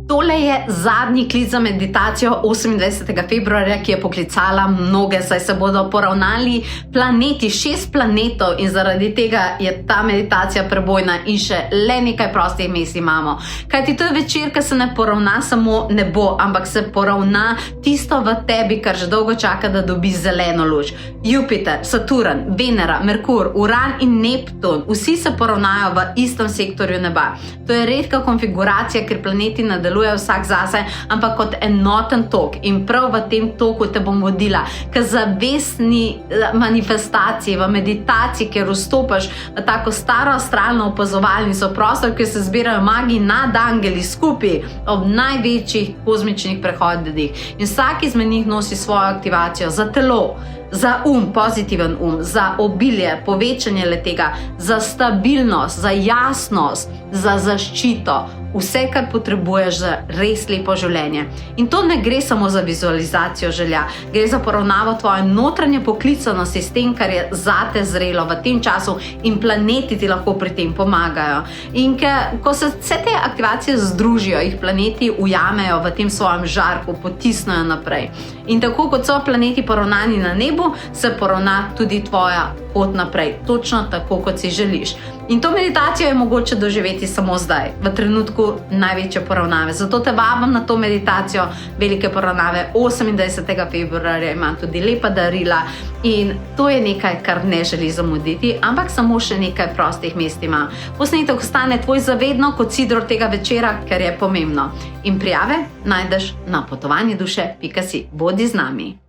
Tole je zadnji klic za meditacijo 28. februarja, ki je poklicala mnoge, saj se bodo poravnali planeti, 6 planetov in zaradi tega je ta meditacija prebojna in še le nekaj prostih mest imamo. Kajti to je večer, ki se ne poravna samo nebo, ampak se poravna tisto v tebi, kar že dolgo čaka, da dobi zeleno luč. Jupiter, Saturn, Venera, Merkur, Uran in Neptun, vsi se poravnajo v istem sektorju neba. To je redka konfiguracija, ker planeti nadaljujejo vsak zase, ampak kot enoten tok. In prav v tem toku te bom vodila k zavestni manifestaciji, v meditaciji, kjer vstopaš v tako staro astralno opazovalnico, prostor, kjer se zbirajo magi nad angeli skupaj ob največjih kozmičnih prehodih. In vsak izmed njih nosi svojo aktivacijo za telo, za pozitiven za obilje, povečanje letega, za stabilnost, za jasnost, za zaščito, vse, kar potrebuješ za res lepo življenje. In to ne gre samo za vizualizacijo želja, gre za poravnavo tvoje notranje poklicanosti s tem, kar je zate zrelo v tem času in planeti ti lahko pri tem pomagajo. In ko se vse te aktivacije združijo, jih planeti ujamejo v tem svojem žarku, potisnejo naprej. In tako kot so planeti poravnani na nebu, se poravna tudi tvoja pot naprej, točno tako, kot si želiš. In to meditacijo je mogoče doživeti samo zdaj, v trenutku največje poravnave. Zato te vabim na to meditacijo velike poravnave 28. februarja, ima tudi lepa darila in to je nekaj, kar ne želi zamuditi, ampak samo še nekaj prostih mest ima. Posnetek ostane tvoj zavedno kot sidro tega večera, ker je pomembno. In prijave najdeš na potovanjeduše.si. Bodi z nami.